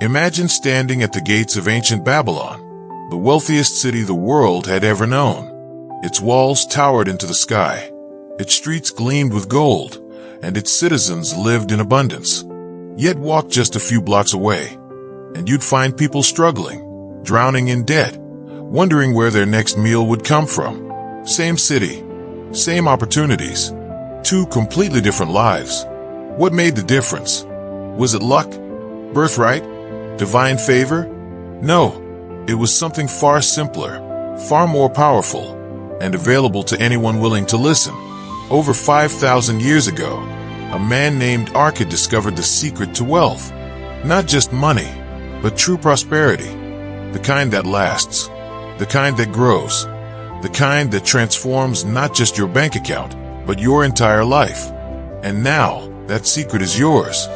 Imagine standing at the gates of ancient Babylon, the wealthiest city the world had ever known. Its walls towered into the sky, its streets gleamed with gold, and its citizens lived in abundance. Yet walk just a few blocks away, and you'd find people struggling, drowning in debt, wondering where their next meal would come from. Same city, same opportunities, two completely different lives. What made the difference? Was it luck? Birthright? Divine favor? No, it was something far simpler, far more powerful, and available to anyone willing to listen. Over 5,000 years ago, a man named Arkad discovered the secret to wealth. Not just money, but true prosperity. The kind that lasts, the kind that grows, the kind that transforms not just your bank account, but your entire life. And now, that secret is yours.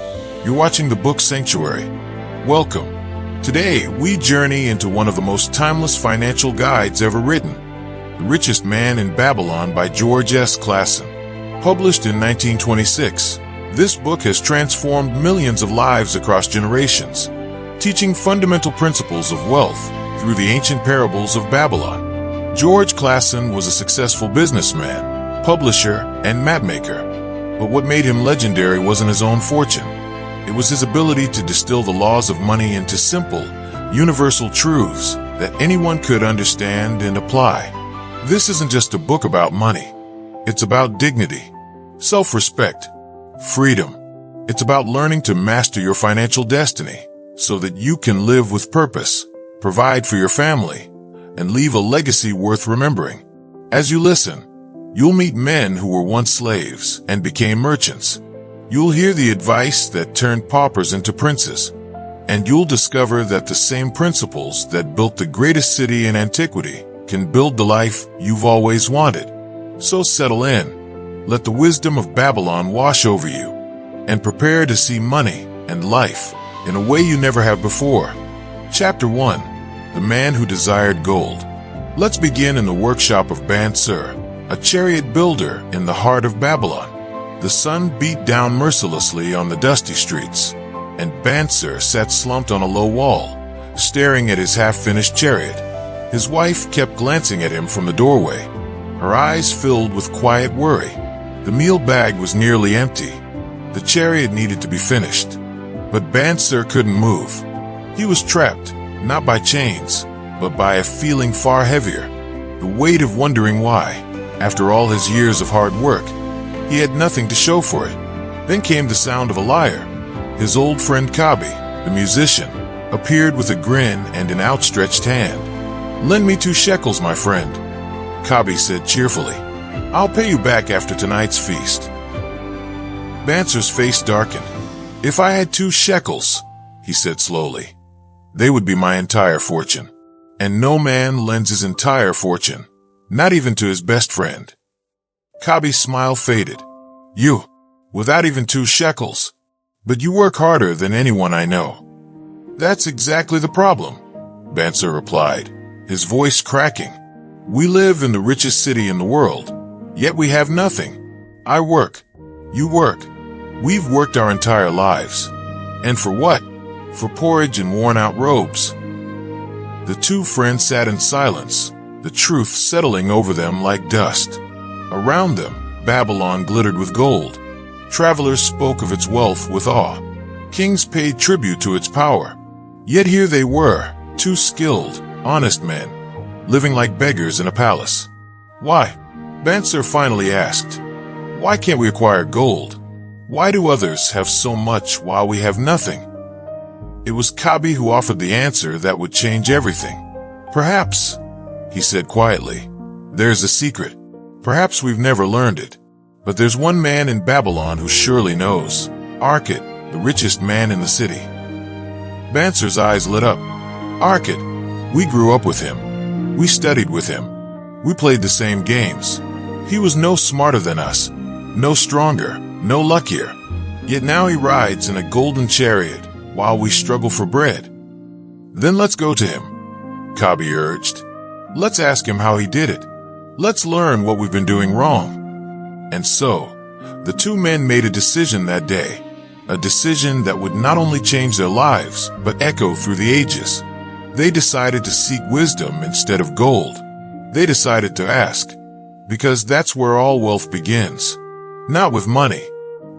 You're watching the book Sanctuary. Welcome. Today, we journey into one of the most timeless financial guides ever written, The Richest Man in Babylon by George S. Clason. Published in 1926, this book has transformed millions of lives across generations, teaching fundamental principles of wealth through the ancient parables of Babylon. George Clason was a successful businessman, publisher, and mapmaker. But what made him legendary wasn't his own fortune. It was his ability to distill the laws of money into simple, universal truths that anyone could understand and apply. This isn't just a book about money. It's about dignity, self-respect, freedom. It's about learning to master your financial destiny so that you can live with purpose, provide for your family, and leave a legacy worth remembering. As you listen, you'll meet men who were once slaves and became merchants. You'll hear the advice that turned paupers into princes, and you'll discover that the same principles that built the greatest city in antiquity can build the life you've always wanted. So settle in, let the wisdom of Babylon wash over you, and prepare to see money and life in a way you never have before. Chapter 1. The Man Who Desired Gold. Let's begin in the workshop of Bansur, a chariot builder in the heart of Babylon. The sun beat down mercilessly on the dusty streets, and Bansur sat slumped on a low wall, staring at his half-finished chariot. His wife kept glancing at him from the doorway, her eyes filled with quiet worry. The meal bag was nearly empty. The chariot needed to be finished, but Bansur couldn't move. He was trapped, not by chains, but by a feeling far heavier, the weight of wondering why, after all his years of hard work, he had nothing to show for it. Then came the sound of a lyre. His old friend Kabi, the musician, appeared with a grin and an outstretched hand. "Lend me 2 shekels, my friend," Kabi said cheerfully. "I'll pay you back after tonight's feast." Bansur's face darkened. "If I had 2 shekels," he said slowly, "they would be my entire fortune. And no man lends his entire fortune, not even to his best friend." Kabi's smile faded. "You, without even 2 shekels. But you work harder than anyone I know." "That's exactly the problem," Bansur replied, his voice cracking. "We live in the richest city in the world, yet we have nothing. I work. You work. We've worked our entire lives. And for what? For porridge and worn-out robes." The 2 friends sat in silence, the truth settling over them like dust. Around them, Babylon glittered with gold. Travelers spoke of its wealth with awe. Kings paid tribute to its power. Yet here they were, 2 skilled, honest men, living like beggars in a palace. "Why?" Bansur finally asked. "Why can't we acquire gold? Why do others have so much while we have nothing?" It was Kabi who offered the answer that would change everything. "Perhaps," he said quietly, "there's a secret. Perhaps we've never learned it. But there's one man in Babylon who surely knows. Arkad, the richest man in the city." Bansur's eyes lit up. "Arkad, we grew up with him. We studied with him. We played the same games. He was no smarter than us, no stronger, no luckier. Yet now he rides in a golden chariot while we struggle for bread." "Then let's go to him," Kabi urged. "Let's ask him how he did it. Let's learn what we've been doing wrong." And so, the 2 men made a decision that day. a decision that would not only change their lives, but echo through the ages. They decided to seek wisdom instead of gold. They decided to ask, because that's where all wealth begins. Not with money,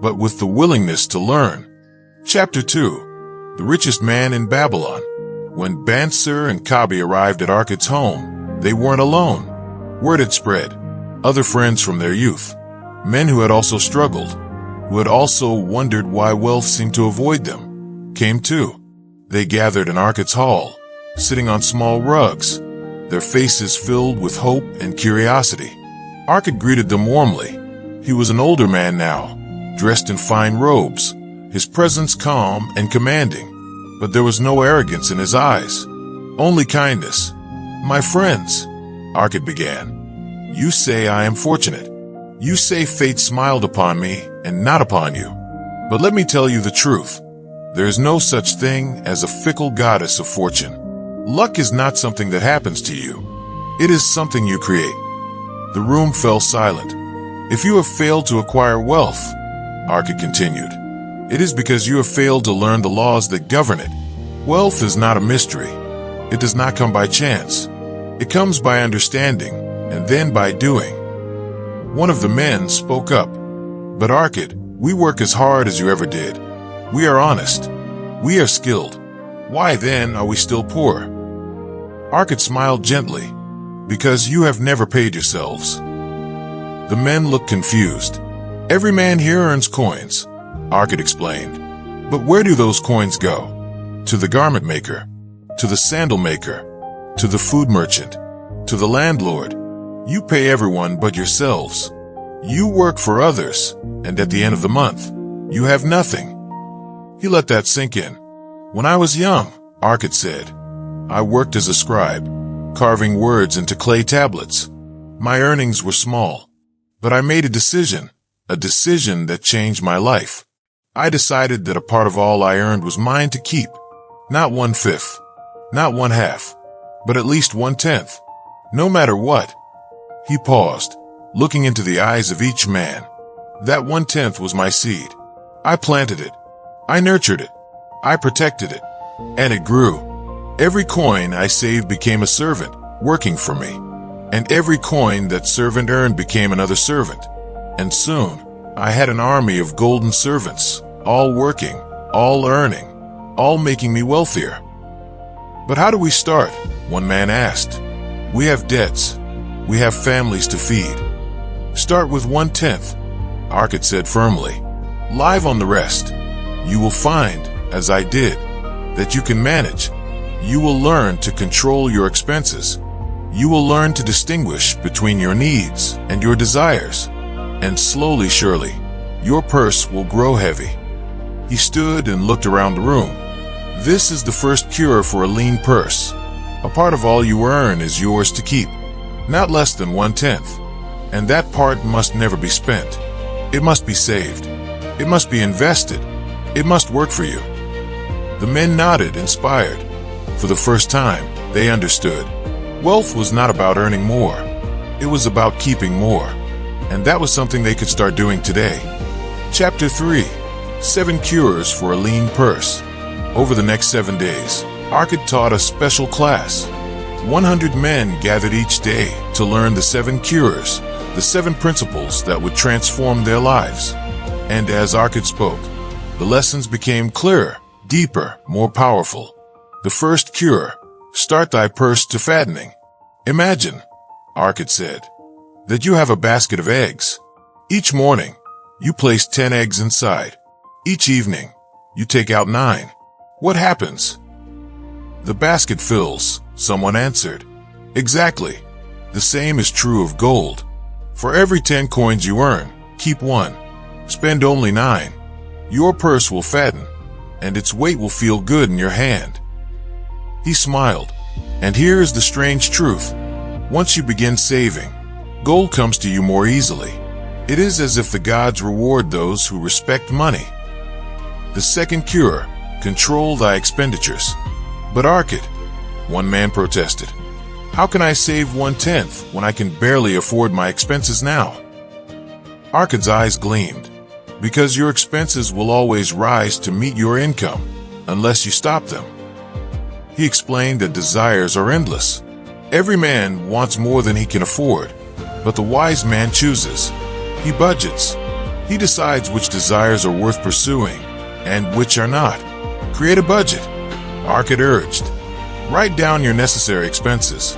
but with the willingness to learn. Chapter 2. The Richest Man in Babylon. When Bansir and Kabi arrived at Arkad's home, they weren't alone. Word had spread. Other friends from their youth. Men who had also struggled, who had also wondered why wealth seemed to avoid them, came too. They gathered in Arkad's hall, sitting on small rugs, their faces filled with hope and curiosity. Arkad greeted them warmly. He was an older man now, dressed in fine robes, his presence calm and commanding, but there was no arrogance in his eyes, only kindness. "My friends," Arkad began, "you say I am fortunate. You say fate smiled upon me and not upon you. But let me tell you the truth. There is no such thing as a fickle goddess of fortune. Luck is not something that happens to you. It is something you create." The room fell silent. "If you have failed to acquire wealth," Arkad continued, "it is because you have failed to learn the laws that govern it. Wealth is not a mystery. It does not come by chance. It comes by understanding, and then by doing." One of the men spoke up. "But Arkad, we work as hard as you ever did. We are honest. We are skilled. Why then are we still poor?" Arkad smiled gently. "Because you have never paid yourselves." The men looked confused. "Every man here earns coins," Arkad explained. "But where do those coins go? To the garment maker, to the sandal maker, to the food merchant, to the landlord. You pay everyone but yourselves. You work for others, and at the end of the month, you have nothing." He let that sink in. "When I was young," Arkad said, "I worked as a scribe, carving words into clay tablets. My earnings were small, but I made a decision that changed my life. I decided that a part of all I earned was mine to keep. Not 1/5, not 1/2, but at least 1/10, no matter what." He paused, looking into the eyes of each man. "That 1/10 was my seed. I planted it. I nurtured it. I protected it. And it grew. Every coin I saved became a servant, working for me. And every coin that servant earned became another servant. And soon, I had an army of golden servants, all working, all earning, all making me wealthier." "But how do we start?" one man asked. "We have debts. We have families to feed." "Start with 1/10, Arkad said firmly. "Live on the rest. You will find, as I did, that you can manage. You will learn to control your expenses. You will learn to distinguish between your needs and your desires. And slowly, surely, your purse will grow heavy." He stood and looked around the room. "This is the first cure for a lean purse. A part of all you earn is yours to keep. Not less than 1/10, and that part must never be spent. It must be saved. It must be invested. It must work for you." The men nodded, inspired. For the first time, they understood. Wealth was not about earning more. It was about keeping more. And that was something they could start doing today. Chapter 3. 7 Cures for a Lean Purse. Over the next 7 days, Arkad taught a special class. 100 men gathered each day to learn the 7 cures, the 7 principles that would transform their lives. And as Arkad spoke, the lessons became clearer, deeper, more powerful. The first cure: start thy purse to fattening. Imagine, Arkad said, that you have a basket of eggs. Each morning, you place 10 eggs inside. Each evening, you take out 9. What happens? The basket fills, someone answered. Exactly. The same is true of gold. For every 10 coins you earn, keep 1. Spend only 9. Your purse will fatten, and its weight will feel good in your hand. He smiled. And here is the strange truth. Once you begin saving, gold comes to you more easily. It is as if the gods reward those who respect money. The second cure: control thy expenditures. But Arkad, one man protested, how can I save 1/10 when I can barely afford my expenses now? Arkad's eyes gleamed. because your expenses will always rise to meet your income, unless you stop them. He explained that desires are endless. Every man wants more than he can afford, but the wise man chooses. He budgets. He decides which desires are worth pursuing and which are not. Create a budget, Arkad urged. Write down your necessary expenses.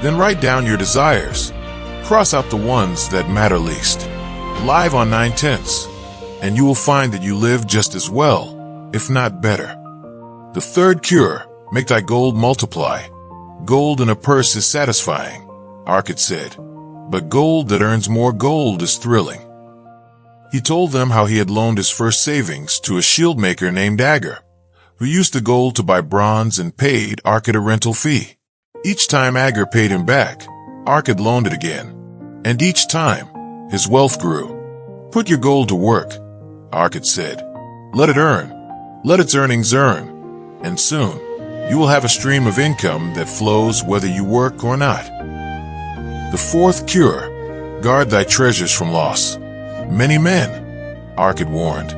Then write down your desires. Cross out the ones that matter least. Live on 9/10, and you will find that you live just as well, if not better. The third cure, make thy gold multiply. Gold in a purse is satisfying, Arkad said, but gold that earns more gold is thrilling. He told them how he had loaned his first savings to a shield maker named Agar, who used the gold to buy bronze and paid Arkad a rental fee. Each time Agar paid him back, Arkad loaned it again, and each time, his wealth grew. Put your gold to work, Arkad said. Let it earn. Let its earnings earn. And soon, you will have a stream of income that flows whether you work or not. The fourth cure, guard thy treasures from loss. Many men, Arkad warned,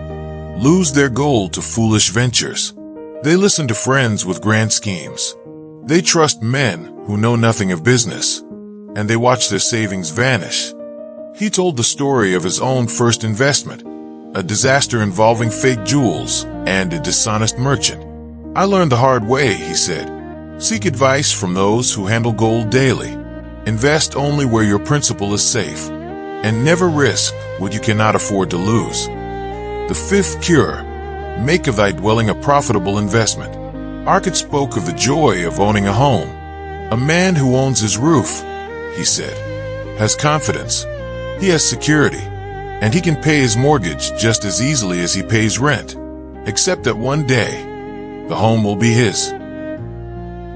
lose their gold to foolish ventures. They listen to friends with grand schemes. They trust men who know nothing of business, and they watch their savings vanish. He told the story of his own first investment, a disaster involving fake jewels and a dishonest merchant. I learned the hard way, he said. Seek advice from those who handle gold daily. Invest only where your principal is safe, and never risk what you cannot afford to lose. The fifth cure, make of thy dwelling a profitable investment. Arkad spoke of the joy of owning a home. A man who owns his roof, he said, has confidence. He has security, and he can pay his mortgage just as easily as he pays rent, except that one day, the home will be his.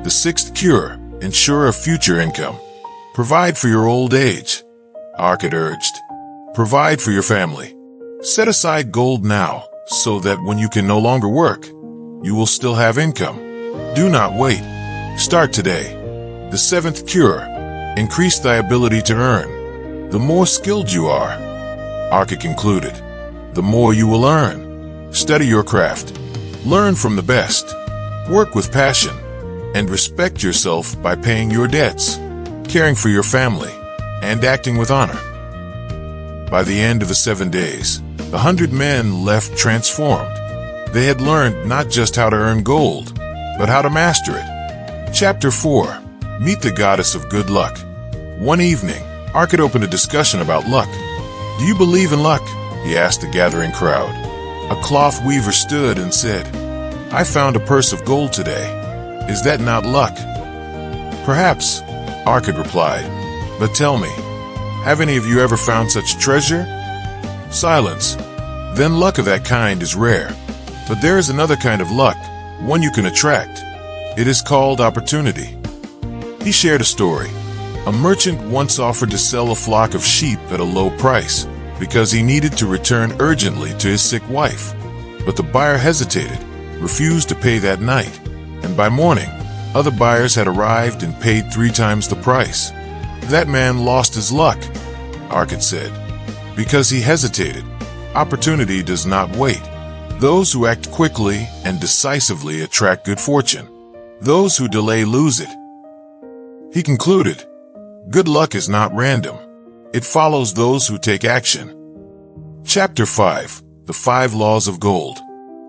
The sixth cure, ensure a future income. Provide for your old age, Arkad urged. Provide for your family. Set aside gold now, so that when you can no longer work, you will still have income. Do not wait. Start today. The seventh cure, increase thy ability to earn. The more skilled you are, Arkad concluded, the more you will earn. Study your craft. Learn from the best. Work with passion, and respect yourself by paying your debts, caring for your family, and acting with honor. By the end of the 7 days, the 100 men left transformed. They had learned not just how to earn gold, but how to master it. Chapter 4. Meet the Goddess of Good Luck. One evening, Arkad opened a discussion about luck. Do you believe in luck? He asked the gathering crowd. A cloth weaver stood and said, I found a purse of gold today. Is that not luck? Perhaps, Arkad replied. But tell me, have any of you ever found such treasure? Silence. Then luck of that kind is rare. But there is another kind of luck, one you can attract. It is called opportunity. He shared a story. A merchant once offered to sell a flock of sheep at a low price because he needed to return urgently to his sick wife. But the buyer hesitated, refused to pay that night, and by morning, other buyers had arrived and paid 3 times the price. That man lost his luck, Arkad said, because he hesitated. Opportunity does not wait. Those who act quickly and decisively attract good fortune. Those who delay lose it. He concluded, good luck is not random. It follows those who take action. Chapter 5. The 5 Laws of Gold.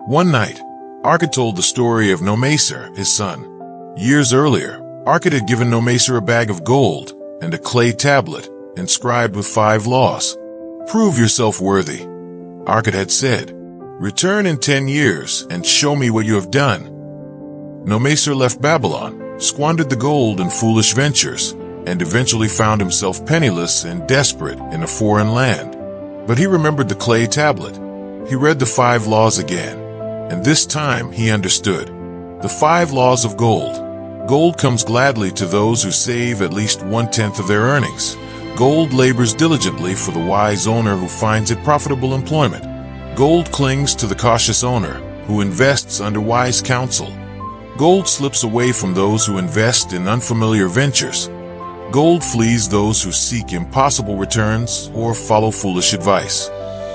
One night, Arkad told the story of Nomacer, his son. Years earlier, Arkad had given Nomacer a bag of gold and a clay tablet inscribed with 5 laws. Prove yourself worthy, Arkad had said. Return in 10 years and show me what you have done. Nomacer left Babylon, squandered the gold in foolish ventures, and eventually found himself penniless and desperate in a foreign land. But he remembered the clay tablet. He read the 5 laws again, and this time he understood. The 5 laws of gold. Gold comes gladly to those who save at least 1/10 of their earnings. Gold labors diligently for the wise owner who finds it profitable employment. Gold clings to the cautious owner who invests under wise counsel. Gold slips away from those who invest in unfamiliar ventures. Gold flees those who seek impossible returns or follow foolish advice.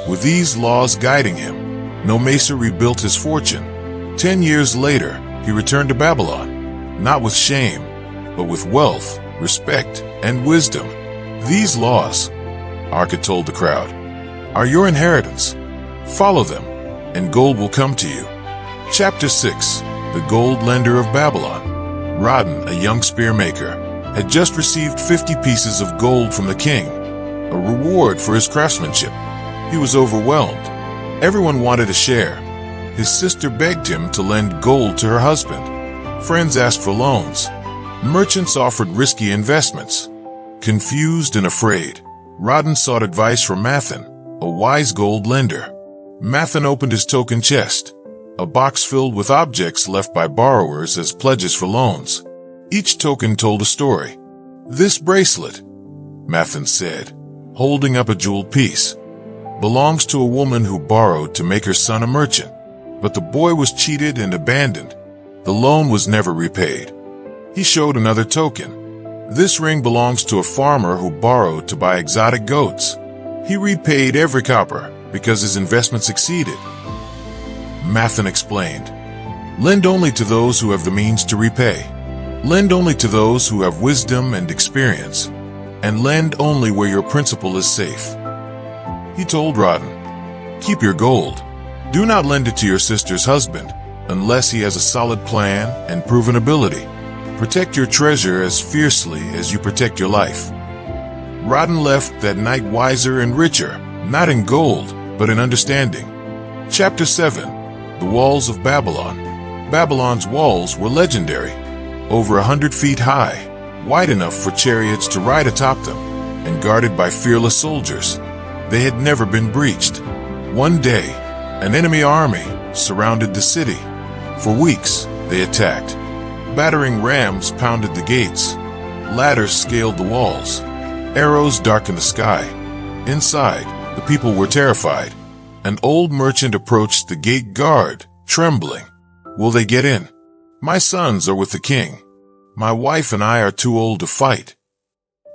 With these laws guiding him, no Mesa rebuilt his fortune. 10 years later, he returned to Babylon, not with shame, but with wealth, respect, and wisdom. These laws, Arkad told the crowd, are your inheritance. Follow them, and gold will come to you. Chapter 6. The Gold Lender of Babylon. Rodden, a young spear maker, had just received 50 pieces of gold from the king, a reward for his craftsmanship. He was overwhelmed. Everyone wanted a share. His sister begged him to lend gold to her husband. Friends asked for loans. Merchants offered risky investments. Confused and afraid, Rodden sought advice from Mathan, a wise gold lender. Mathan opened his token chest, a box filled with objects left by borrowers as pledges for loans. Each token told a story. This bracelet, Mathan said, holding up a jeweled piece, belongs to a woman who borrowed to make her son a merchant. But the boy was cheated and abandoned. The loan was never repaid. He showed another token. This ring belongs to a farmer who borrowed to buy exotic goats. He repaid every copper because his investment succeeded. Mathan explained, lend only to those who have the means to repay. Lend only to those who have wisdom and experience. And lend only where your principal is safe. He told Rodden, keep your gold. Do not lend it to your sister's husband unless he has a solid plan and proven ability. Protect your treasure as fiercely as you protect your life. Rodden left that night wiser and richer, not in gold, but in understanding. Chapter 7. The Walls of Babylon. Babylon's walls were legendary. Over 100 feet high, wide enough for chariots to ride atop them, and guarded by fearless soldiers. They had never been breached. One day, an enemy army surrounded the city. For weeks, they attacked. Battering rams pounded the gates. Ladders scaled the walls. Arrows darkened the sky. Inside, the people were terrified. An old merchant approached the gate guard, trembling. Will they get in? My sons are with the king. My wife and I are too old to fight.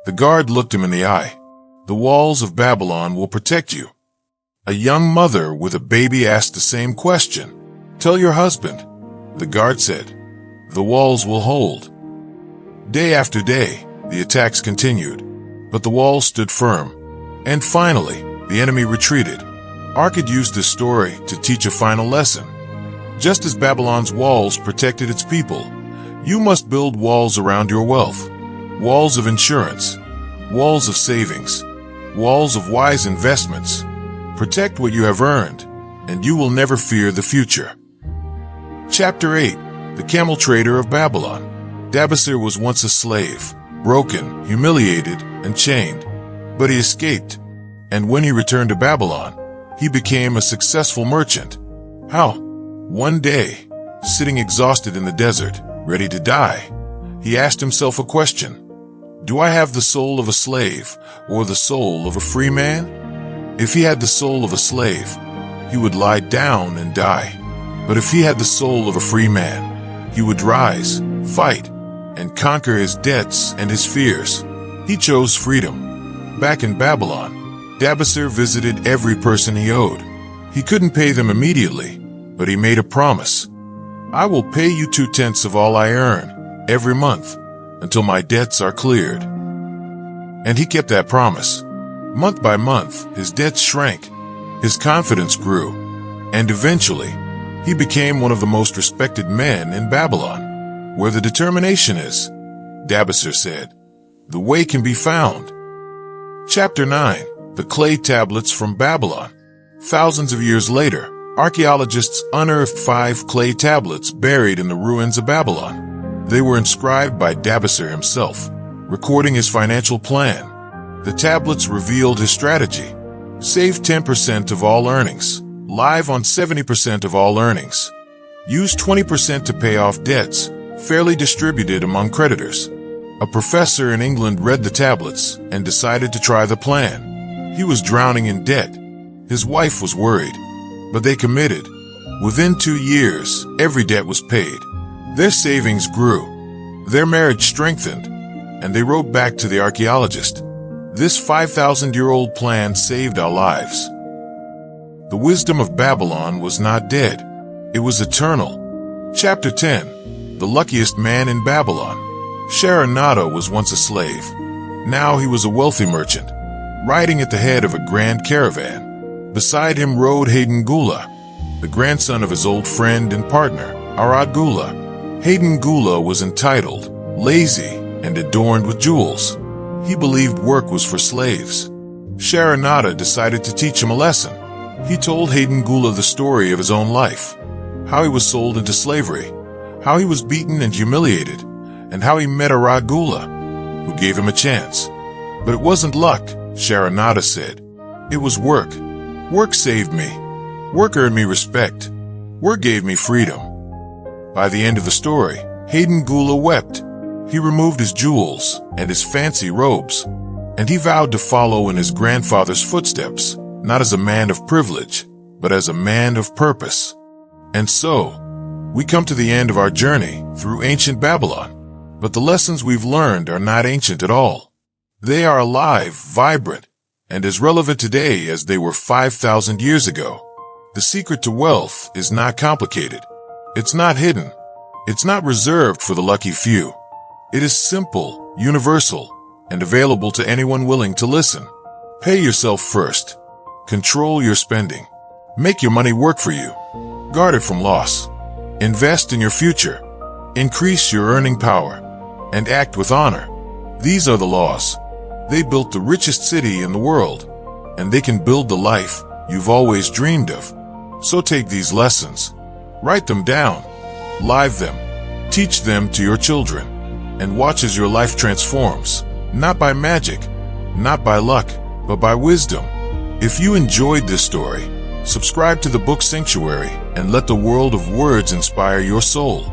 The guard looked him in the eye. The walls of Babylon will protect you. A young mother with a baby asked the same question. Tell your husband. The guard said, the walls will hold. Day after day, the attacks continued, but the walls stood firm. And finally, the enemy retreated. Arkad used this story to teach a final lesson. Just as Babylon's walls protected its people, you must build walls around your wealth. Walls of insurance, walls of savings, walls of wise investments. Protect what you have earned, and you will never fear the future. Chapter 8. The Camel Trader of Babylon. Dabasir was once a slave, broken, humiliated, and chained. But he escaped, and when he returned to Babylon, he became a successful merchant. How? One day, sitting exhausted in the desert, ready to die, he asked himself a question. Do I have the soul of a slave or the soul of a free man? If he had the soul of a slave, he would lie down and die. But if he had the soul of a free man, he would rise, fight, and conquer his debts and his fears. He chose freedom. Back in Babylon, Dabasir visited every person he owed. He couldn't pay them immediately, but he made a promise. I will pay you 2/10 of all I earn every month until my debts are cleared. And he kept that promise. Month by month, his debts shrank. His confidence grew. And eventually, he became one of the most respected men in Babylon. Where the determination is, Dabasir said, the way can be found. Chapter 9. The Clay Tablets from Babylon. Thousands of years later, archaeologists unearthed 5 clay tablets buried in the ruins of Babylon. They were inscribed by Dabasir himself, recording his financial plan. The tablets revealed his strategy. Save 10% of all earnings. Live on 70% of all earnings. Use 20% to pay off debts, fairly distributed among creditors. A professor in England read the tablets and decided to try the plan. He was drowning in debt. His wife was worried, but they committed. Within 2 years, every debt was paid. Their savings grew. Their marriage strengthened, and they wrote back to the archaeologist. This 5,000-year-old plan saved our lives. The wisdom of Babylon was not dead. It was eternal. Chapter 10. The luckiest man in Babylon. Sharanada was once a slave. Now he was a wealthy merchant, riding at the head of a grand caravan. Beside him rode Hayden Gula, the grandson of his old friend and partner, Arkad Gula. Hayden Gula was entitled, lazy, and adorned with jewels. He believed work was for slaves. Sharanada decided to teach him a lesson. He told Hayden Gula the story of his own life, how he was sold into slavery, how he was beaten and humiliated, and how he met Arkad Gula, who gave him a chance. But it wasn't luck, Sharanada said. It was work. Work saved me. Work earned me respect. Work gave me freedom. By the end of the story, Hayden Gula wept. He removed his jewels and his fancy robes, and he vowed to follow in his grandfather's footsteps, not as a man of privilege, but as a man of purpose. And so, we come to the end of our journey through ancient Babylon. But the lessons we've learned are not ancient at all. They are alive, vibrant, and as relevant today as they were 5,000 years ago. The secret to wealth is not complicated. It's not hidden. It's not reserved for the lucky few. It is simple, universal, and available to anyone willing to listen. Pay yourself first. Control your spending. Make your money work for you. Guard it from loss. Invest in your future. Increase your earning power. And act with honor. These are the laws. They built the richest city in the world, and they can build the life you've always dreamed of. So take these lessons. Write them down. Live them. Teach them to your children. And watch as your life transforms. Not by magic, not by luck, but by wisdom. If you enjoyed this story, subscribe to the Book Sanctuary and let the world of words inspire your soul.